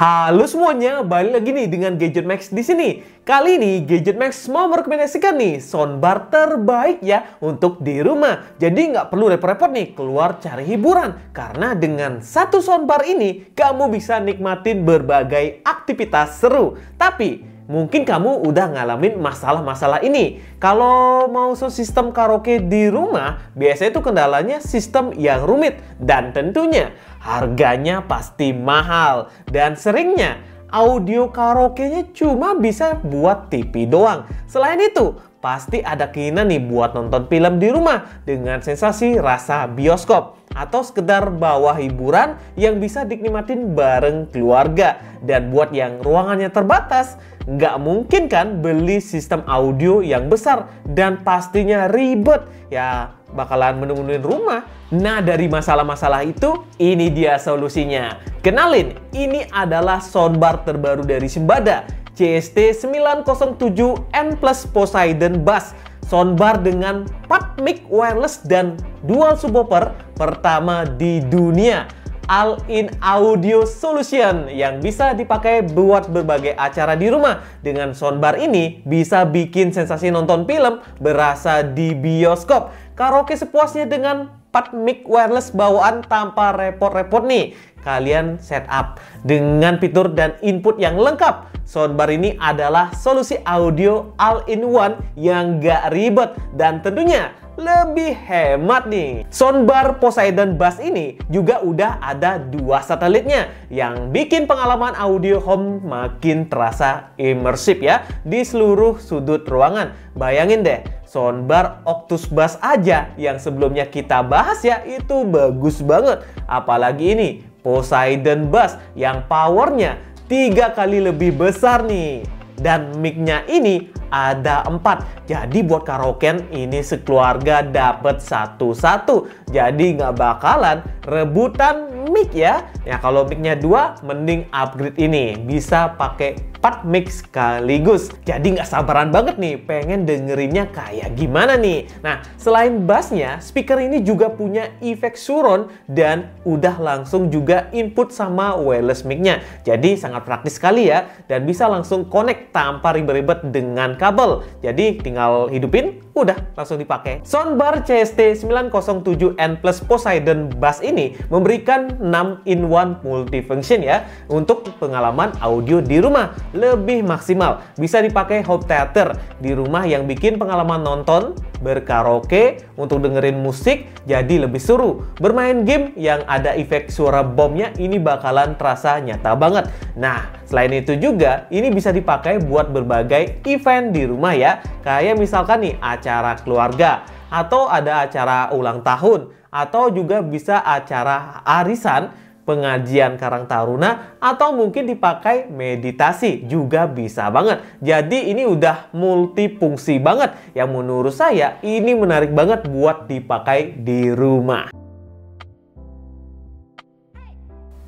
Halo semuanya, balik lagi nih dengan Gadget Max di sini. Kali ini Gadget Max mau merekomendasikan nih soundbar terbaik ya untuk di rumah. Jadi nggak perlu repot-repot nih keluar cari hiburan. Karena dengan satu soundbar ini kamu bisa nikmatin berbagai aktivitas seru. Tapi mungkin kamu udah ngalamin masalah-masalah ini. Kalau mau sistem karaoke di rumah, biasanya itu kendalanya sistem yang rumit. Dan tentunya harganya pasti mahal. Dan seringnya audio karaoke-nya cuma bisa buat TV doang. Selain itu, pasti ada keinginan nih buat nonton film di rumah dengan sensasi rasa bioskop. Atau sekedar bawa hiburan yang bisa dinikmatin bareng keluarga. Dan buat yang ruangannya terbatas, nggak mungkin kan beli sistem audio yang besar dan pastinya ribet. Ya bakalan menu-menuin rumah. Nah, dari masalah-masalah itu, ini dia solusinya. Kenalin, ini adalah soundbar terbaru dari Simbada, CST907N Plus Poseidon Bass. Soundbar dengan 4 mic wireless dan dual subwoofer pertama di dunia. All-in audio solution yang bisa dipakai buat berbagai acara di rumah. Dengan soundbar ini bisa bikin sensasi nonton film berasa di bioskop. Karaoke sepuasnya dengan 4 mic wireless bawaan tanpa repot-repot nih. Kalian setup dengan fitur dan input yang lengkap. Soundbar ini adalah solusi audio all-in-one yang gak ribet dan tentunya lebih hemat nih. Soundbar Poseidon Bass ini juga udah ada 2 satelitnya yang bikin pengalaman audio home makin terasa imersif ya di seluruh sudut ruangan. Bayangin deh, soundbar Octus Bass aja yang sebelumnya kita bahas ya itu bagus banget. Apalagi ini Poseidon Bass yang powernya 3 kali lebih besar nih. Dan mic-nya ini ada 4. Jadi buat karaokean ini sekeluarga dapat satu-satu. Jadi nggak bakalan rebutan mic ya. Ya kalau mic-nya 2 mending upgrade ini. Bisa pakai 4 mic sekaligus. Jadi nggak sabaran banget nih pengen dengerinnya kayak gimana nih. Nah selain bassnya, speaker ini juga punya efek surround dan udah langsung juga input sama wireless mic-nya. Jadi sangat praktis sekali ya. Dan bisa langsung connect tanpa ribet-ribet dengan kabel. Jadi tinggal hidupin, udah langsung dipakai. Soundbar CST907N Plus Poseidon Bass ini memberikan 6-in-1 multifunction ya untuk pengalaman audio di rumah lebih maksimal. Bisa dipakai home theater di rumah yang bikin pengalaman nonton, berkaraoke, untuk dengerin musik jadi lebih seru. Bermain game yang ada efek suara bomnya ini bakalan terasa nyata banget. Nah, selain itu juga ini bisa dipakai buat berbagai event di rumah ya. Kayak misalkan nih acara keluarga atau ada acara ulang tahun atau juga bisa acara arisan, pengajian Karang Taruna atau mungkin dipakai meditasi juga bisa banget. Jadi ini udah multifungsi banget yang menurut saya ini menarik banget buat dipakai di rumah.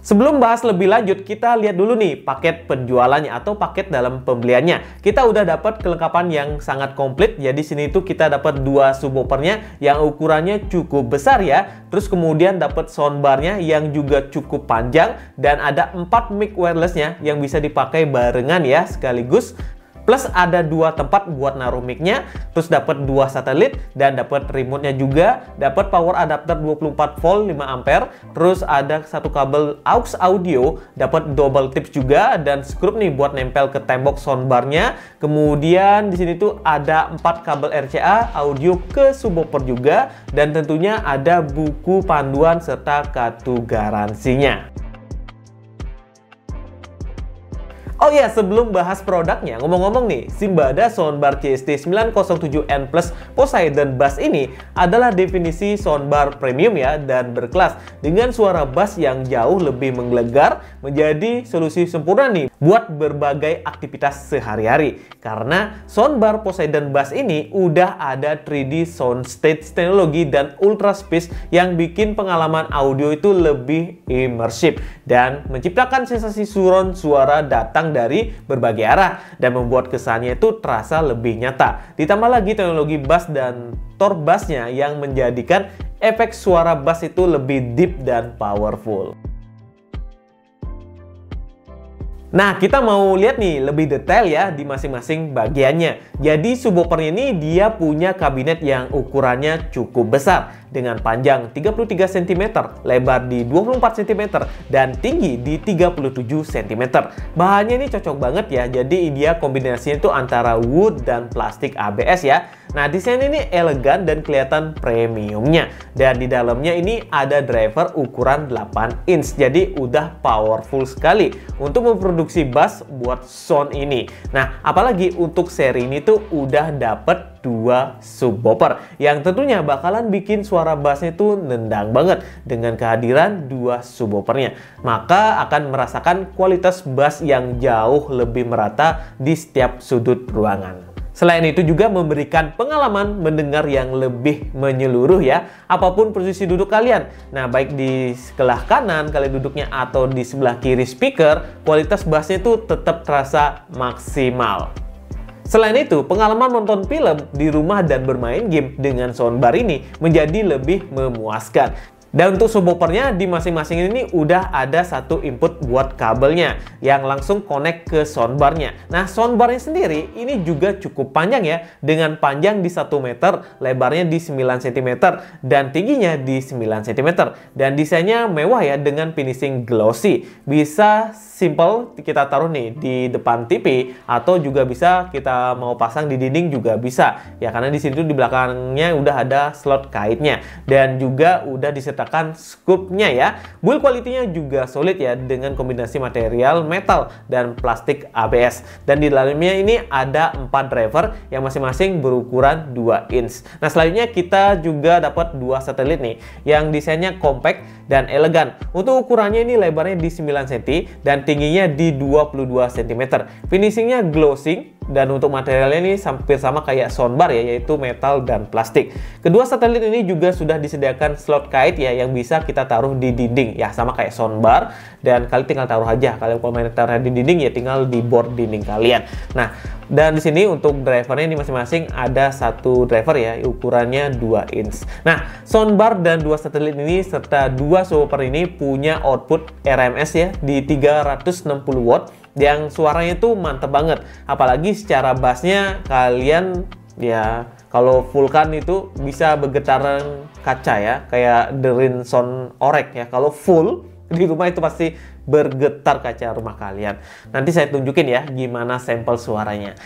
Sebelum bahas lebih lanjut, kita lihat dulu nih paket penjualannya atau paket dalam pembeliannya. Kita udah dapat kelengkapan yang sangat komplit. Jadi sini tuh kita dapat 2 subwoofernya yang ukurannya cukup besar ya. Terus kemudian dapat soundbarnya yang juga cukup panjang dan ada 4 mic wirelessnya yang bisa dipakai barengan ya sekaligus. Plus ada 2 tempat buat naruh mic-nya, terus dapat 2 satelit dan dapat remote-nya juga, dapat power adapter 24 volt 5 ampere, terus ada 1 kabel aux audio, dapat double tips juga dan skrup nih buat nempel ke tembok soundbar-nya. Kemudian di sini tuh ada 4 kabel RCA audio ke subwoofer juga dan tentunya ada buku panduan serta kartu garansinya. Oh ya, sebelum bahas produknya, ngomong-ngomong nih, Simbada soundbar CST907N Plus Poseidon Bass ini adalah definisi soundbar premium ya dan berkelas dengan suara bass yang jauh lebih menggelegar, menjadi solusi sempurna nih buat berbagai aktivitas sehari-hari. Karena soundbar Poseidon Bass ini udah ada 3D soundstage teknologi dan ultra space yang bikin pengalaman audio itu lebih imersif dan menciptakan sensasi surround suara datang dari berbagai arah dan membuat kesannya itu terasa lebih nyata. Ditambah lagi teknologi bass dan tone bassnya yang menjadikan efek suara bass itu lebih deep dan powerful. Nah, kita mau lihat nih lebih detail ya di masing-masing bagiannya. Jadi subwoofernya ini dia punya kabinet yang ukurannya cukup besar dengan panjang 33 cm, lebar di 24 cm, dan tinggi di 37 cm. Bahannya ini cocok banget ya, jadi dia kombinasinya itu antara wood dan plastik ABS ya. Nah, desain ini elegan dan kelihatan premiumnya. Dan di dalamnya ini ada driver ukuran 8 inch, jadi udah powerful sekali untuk memproduksi bass buat sound ini. Nah, apalagi untuk seri ini tuh udah dapet 2 subwoofer yang tentunya bakalan bikin suara bassnya tuh nendang banget dengan kehadiran 2 subwoofernya. Maka akan merasakan kualitas bass yang jauh lebih merata di setiap sudut ruangan. Selain itu juga memberikan pengalaman mendengar yang lebih menyeluruh ya, apapun posisi duduk kalian. Nah, baik di sebelah kanan kalian duduknya atau di sebelah kiri speaker, kualitas bassnya itu tetap terasa maksimal. Selain itu, pengalaman nonton film di rumah dan bermain game dengan soundbar ini menjadi lebih memuaskan. Dan untuk subwoofernya di masing-masing ini udah ada satu input buat kabelnya yang langsung connect ke soundbarnya. Nah, soundbarnya sendiri ini juga cukup panjang ya, dengan panjang di 1 meter, lebarnya di 9 cm, dan tingginya di 9 cm. Dan desainnya mewah ya dengan finishing glossy. Bisa simple kita taruh nih di depan TV, atau juga bisa kita mau pasang di dinding juga bisa. Ya, karena di situ di belakangnya udah ada slot kaitnya, dan juga udah disertakan scoopnya ya. Build quality-nya juga solid ya dengan kombinasi material metal dan plastik ABS. Dan di dalamnya ini ada 4 driver yang masing-masing berukuran 2 inch. Nah, selanjutnya kita juga dapat 2 satelit nih yang desainnya compact dan elegan. Untuk ukurannya ini lebarnya di 9 cm dan tingginya di 22 cm. Finishingnya glossing. Dan untuk materialnya ini hampir sama kayak soundbar ya, yaitu metal dan plastik. Kedua satelit ini juga sudah disediakan slot kait ya yang bisa kita taruh di dinding ya, sama kayak soundbar, dan kalian tinggal taruh aja. Kalian kalau main taruh di dinding ya tinggal di board dinding kalian. Nah, dan di sini untuk drivernya ini masing-masing ada satu driver ya, ukurannya 2 inch. Nah, soundbar dan 2 satelit ini serta 2 subwoofer ini punya output RMS ya di 360 watt yang suaranya tuh mantep banget. Apalagi secara bassnya kalian ya kalau Vulcan itu bisa bergetaran kaca ya, kayak derin sound orek ya. Kalau full di rumah itu pasti bergetar kaca rumah kalian. Nanti saya tunjukin ya gimana sampel suaranya.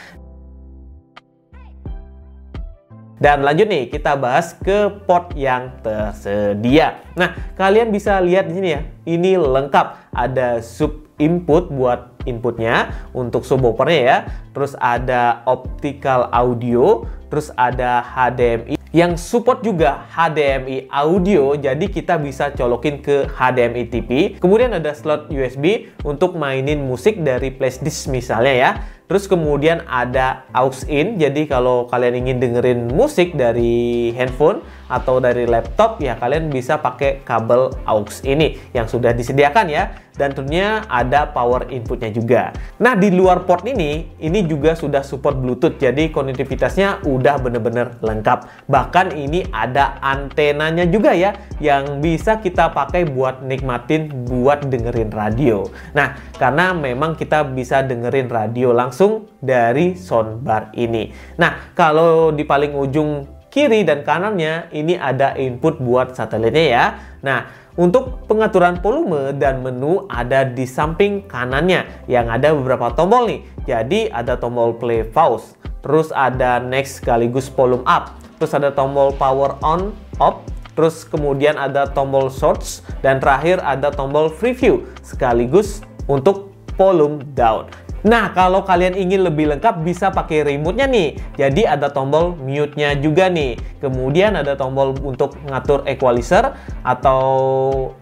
Dan lanjut nih, kita bahas ke port yang tersedia. Nah, kalian bisa lihat di sini ya, ini lengkap. Ada sub input buat inputnya untuk subwoofernya ya. Terus ada optical audio, terus ada HDMI yang support juga HDMI audio, jadi kita bisa colokin ke HDMI TV. Kemudian ada slot USB untuk mainin musik dari flashdisk misalnya ya. Terus kemudian ada aux in, jadi kalau kalian ingin dengerin musik dari handphone atau dari laptop ya kalian bisa pakai kabel aux ini yang sudah disediakan ya. Dan tentunya ada power inputnya juga. Nah, di luar port ini juga sudah support Bluetooth, jadi konektivitasnya udah bener-bener lengkap. Bahkan ini ada antenanya juga ya yang bisa kita pakai buat nikmatin buat dengerin radio. Nah, karena memang kita bisa dengerin radio langsung dari soundbar ini. Nah, kalau di paling ujung kiri dan kanannya ini ada input buat satelitnya ya. Nah, untuk pengaturan volume dan menu ada di samping kanannya yang ada beberapa tombol nih. Jadi ada tombol play pause, terus ada next sekaligus volume up, terus ada tombol power on off, terus kemudian ada tombol shorts, dan terakhir ada tombol preview sekaligus untuk volume down. Nah, kalau kalian ingin lebih lengkap bisa pakai remote-nya nih. Jadi ada tombol mute-nya juga nih. Kemudian ada tombol untuk ngatur equalizer atau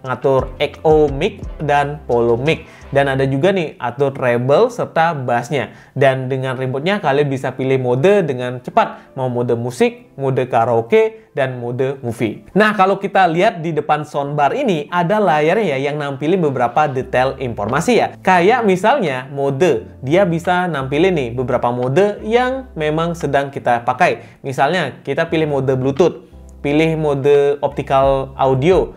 ngatur echo mic dan volume mic. Dan ada juga nih atur treble serta bass-nya. Dan dengan remote-nya kalian bisa pilih mode dengan cepat. Mau mode musik, mode karaoke, dan mode movie. Nah, kalau kita lihat di depan soundbar ini ada layarnya ya yang nampilin beberapa detail informasi ya. Kayak misalnya mode, dia bisa nampilin nih beberapa mode yang memang sedang kita pakai. Misalnya kita pilih mode Bluetooth, pilih mode optical audio,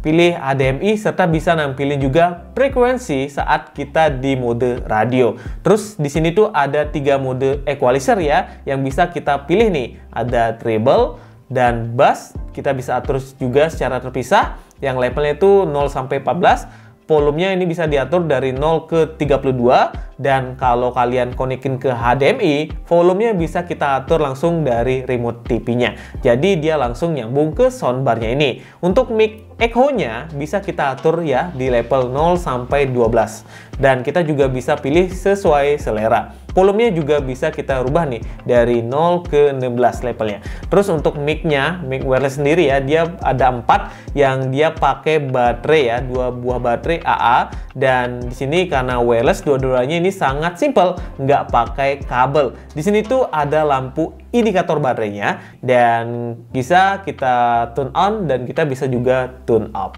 pilih HDMI, serta bisa nampilin juga frekuensi saat kita di mode radio. Terus di sini tuh ada 3 mode equalizer ya, yang bisa kita pilih nih. Ada treble dan bass, kita bisa atur juga secara terpisah. Yang levelnya itu 0 sampai 14. Volumenya ini bisa diatur dari 0 ke 32, dan kalau kalian konekin ke HDMI, volumenya bisa kita atur langsung dari remote TV-nya. Jadi dia langsung nyambung ke soundbar-nya ini. Untuk mic echo-nya bisa kita atur ya di level 0 sampai 12. Dan kita juga bisa pilih sesuai selera. Volumenya juga bisa kita rubah nih dari 0 ke 16 levelnya. Terus untuk mic-nya, mic wireless sendiri ya, dia ada 4 yang dia pakai baterai ya, 2 buah baterai AA. Dan di sini karena wireless, dua-duanya ini sangat simple, nggak pakai kabel. Di sini tuh ada lampu indikator baterainya dan bisa kita turn on dan kita bisa juga turn off.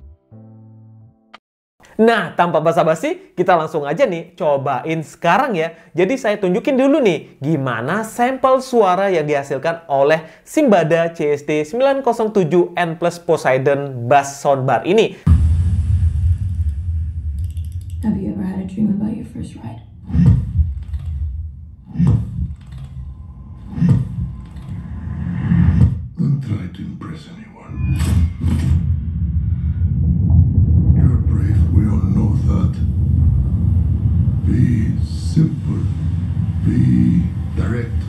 Nah, tanpa basa-basi, kita langsung aja nih cobain sekarang ya. Jadi saya tunjukin dulu nih gimana sampel suara yang dihasilkan oleh Simbada CST907N Plus Poseidon Bass Soundbar ini. Have you ever had a dream about your first ride? Don't try to impress anyone. You're brave, we all know that. Be simple. Be direct.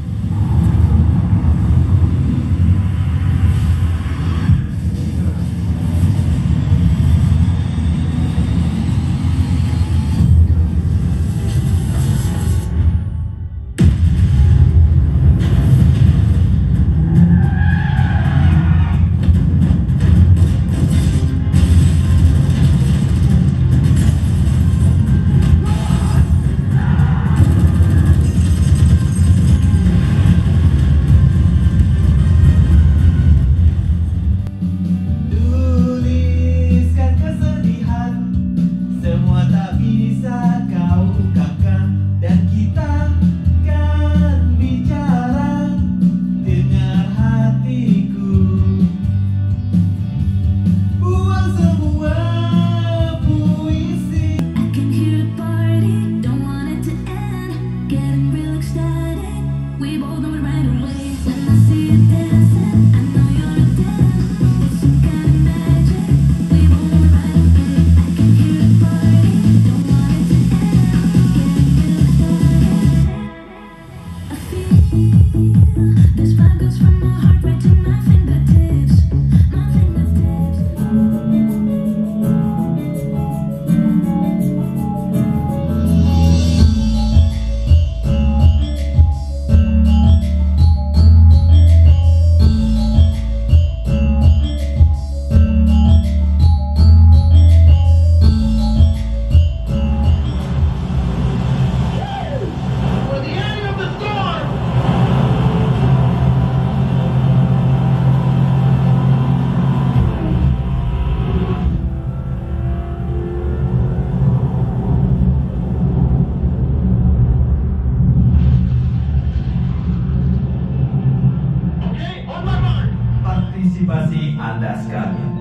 Partisipasi Anda sekalian.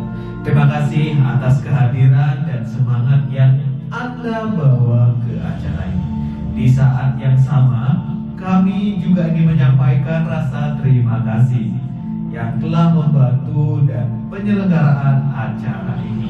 Terima kasih atas kehadiran dan semangat yang Anda bawa ke acara ini. Di saat yang sama, kami juga ingin menyampaikan rasa terima kasih yang telah membantu dan penyelenggaraan acara ini.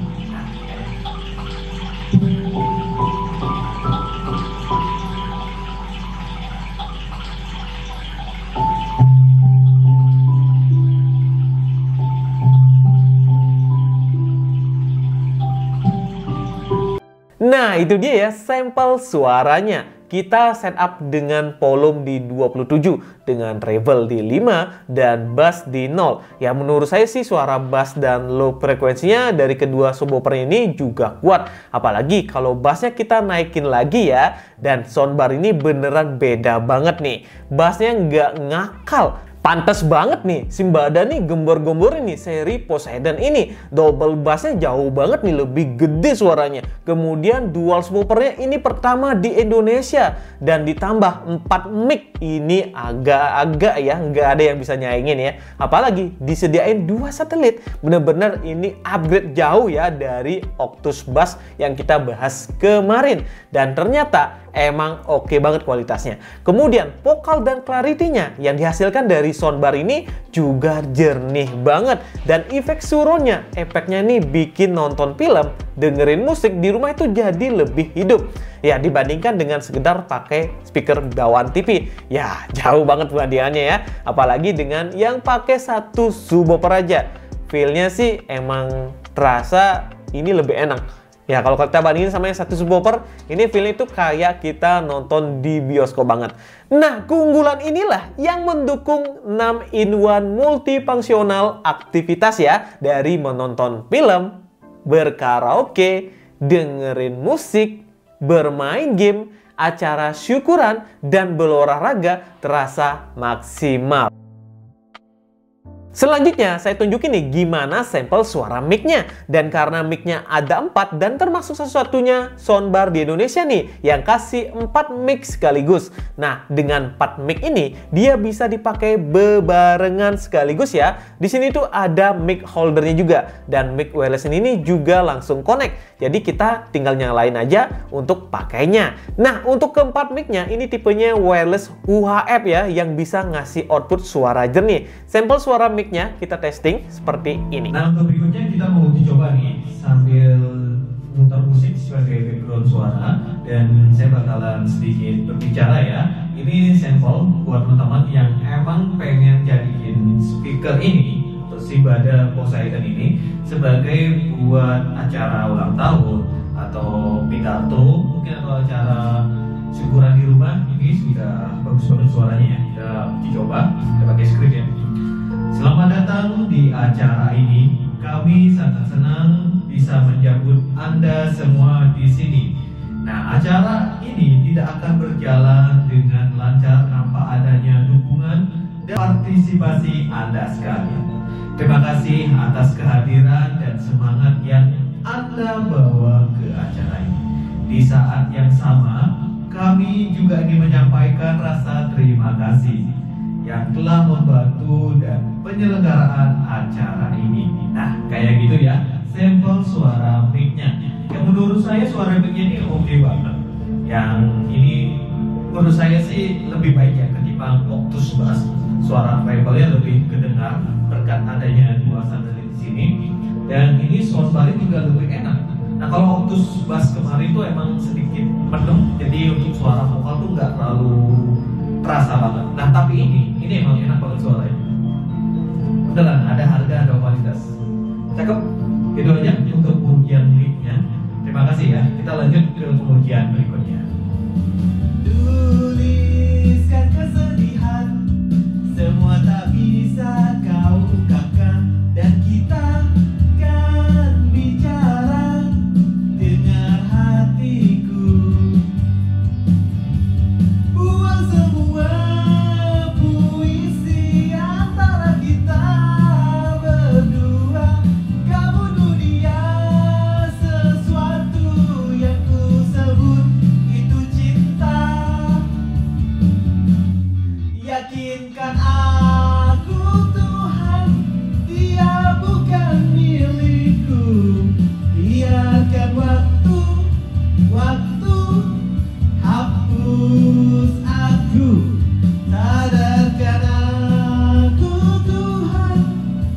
Nah, itu dia ya sampel suaranya. Kita setup dengan volume di 27, dengan treble di 5, dan bass di 0. Ya, menurut saya sih suara bass dan low frekuensinya dari kedua subwoofer ini juga kuat. Apalagi kalau bassnya kita naikin lagi ya. Dan soundbar ini beneran beda banget nih. Bassnya nggak ngakal. Pantes banget nih, Simbada nih gembor-gemborin nih seri Poseidon ini. Double bassnya jauh banget nih, lebih gede suaranya. Kemudian dual subwoofernya ini pertama di Indonesia. Dan ditambah 4 mic. Ini agak-agak ya, nggak ada yang bisa nyaingin ya. Apalagi disediain 2 satelit. Bener-bener ini upgrade jauh ya dari Octus Bass yang kita bahas kemarin. Dan ternyata emang oke banget kualitasnya. Kemudian vokal dan clarity-nya yang dihasilkan dari soundbar ini juga jernih banget. Dan efek suronya, efeknya nih bikin nonton film, dengerin musik di rumah itu jadi lebih hidup. Ya dibandingkan dengan sekedar pakai speaker bawaan TV. Ya jauh banget perbandingannya ya. Apalagi dengan yang pakai satu subwoofer aja. Feel-nya sih emang terasa ini lebih enak. Ya kalau kita bandingin sama yang satu subwoofer, ini feelnya itu kayak kita nonton di bioskop banget. Nah, keunggulan inilah yang mendukung 6-in-1 multifungsional aktivitas ya. Dari menonton film, berkaraoke, dengerin musik, bermain game, acara syukuran, dan berolahraga terasa maksimal. Selanjutnya saya tunjukin nih gimana sampel suara mic-nya. Dan karena mic-nya ada 4 dan termasuk satu-satunya soundbar di Indonesia nih yang kasih 4 mic sekaligus. Nah, dengan 4 mic ini dia bisa dipakai bebarengan sekaligus ya. Di sini tuh ada mic holdernya juga dan mic wireless ini juga langsung connect. Jadi kita tinggal nyalain aja untuk pakainya. Nah, untuk keempat mic-nya ini tipenya wireless UHF ya yang bisa ngasih output suara jernih. Sampel suara mic-nya kita testing seperti ini. Nah, untuk berikutnya kita mau dicoba nih sambil muter musik sebagai background suara dan saya bakalan sedikit berbicara ya. Ini sampel buat teman-teman yang emang pengen jadiin speaker ini Simbada Poseidon ini sebagai buat acara ulang tahun atau pidato mungkin atau acara syukuran di rumah. Ini sudah bagus banget suaranya ya. Kita dicoba, kita pakai script ya. Selamat datang di acara ini. Kami sangat senang bisa menjemput Anda semua di sini. Nah, acara ini tidak akan berjalan dengan lancar tanpa adanya dukungan dan partisipasi Anda sekalian. Terima kasih atas kehadiran dan semangat yang Anda bawa ke acara ini. Di saat yang sama, kami juga ingin menyampaikan rasa terima kasih yang telah membantu dan penyelenggaraan acara ini. Nah, kayak gitu ya, sampel suara mic-nya. Yang menurut saya suara mic-nya ini oke banget. Yang ini menurut saya sih lebih baik ya ketimbang Octus Bass. Suara treble-nya lebih kedengar berkat adanya 2 satelit di sini. Dan ini soundbar juga lebih enak. Nah, kalau Octus Bass kemarin tuh emang sedikit mendem, jadi untuk suara vokal tuh nggak terlalu terasa banget. Nah, tapi ini emang enak banget suaranya. Beneran, ada harga, ada kualitas. Cakep. Itu aja untuk pengujian mic-nya. Terima kasih ya. Kita lanjut ke pengujian berikutnya. Tuliskan kesedihan, semua tak bisa kau ungkapkan, dan kita kan bicara, dengar hatiku. Buang semua puisi antara kita berdua. Kamu dunia, sesuatu yang ku sebut itu cinta. Yakinkan aku Tuhan, dia bukan milikku. Biarkan waktu hapus aku. Sadarkan aku Tuhan,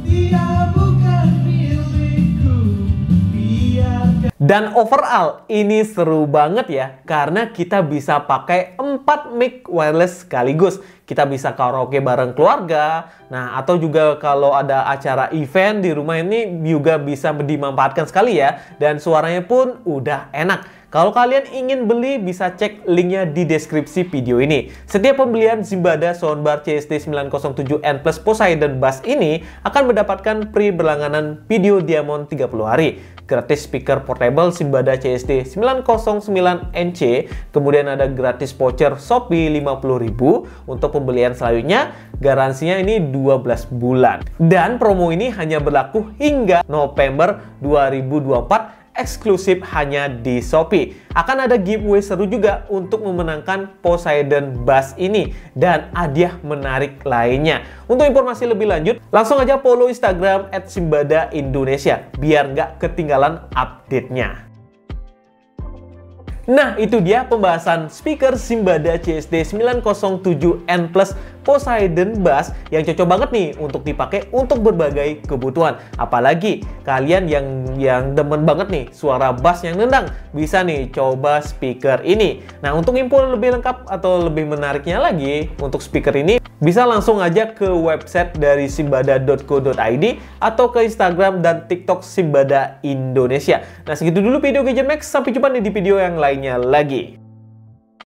dia bukan milikku. Biarkan. Dan overall ini seru banget ya karena kita bisa pakai 4 mic wireless sekaligus. Kita bisa karaoke bareng keluarga. Nah, atau juga kalau ada acara event di rumah ini juga bisa dimanfaatkan sekali ya. Dan suaranya pun udah enak. Kalau kalian ingin beli, bisa cek linknya di deskripsi video ini. Setiap pembelian Simbada soundbar CST907N Plus Poseidon Bass ini akan mendapatkan free berlangganan video Diamond 30 hari, gratis speaker portable Simbada CST909NC, kemudian ada gratis voucher Shopee 50.000 untuk pembelian selanjutnya, garansinya ini 12 bulan. Dan promo ini hanya berlaku hingga November 2024, eksklusif hanya di Shopee. Akan ada giveaway seru juga untuk memenangkan Poseidon Bass ini dan hadiah menarik lainnya. Untuk informasi lebih lanjut, langsung aja follow Instagram @simbadaindonesia biar nggak ketinggalan update-nya. Nah, itu dia pembahasan speaker Simbada CST907N Plus Poseidon Bass yang cocok banget nih untuk dipakai untuk berbagai kebutuhan. Apalagi kalian yang demen banget nih suara bass yang nendang, bisa nih coba speaker ini. Nah, untuk info lebih lengkap atau lebih menariknya lagi untuk speaker ini, bisa langsung aja ke website dari simbada.co.id atau ke Instagram dan TikTok Simbada Indonesia. Nah, segitu dulu video Gadget Max. Sampai jumpa nih di video yang lainnya lagi.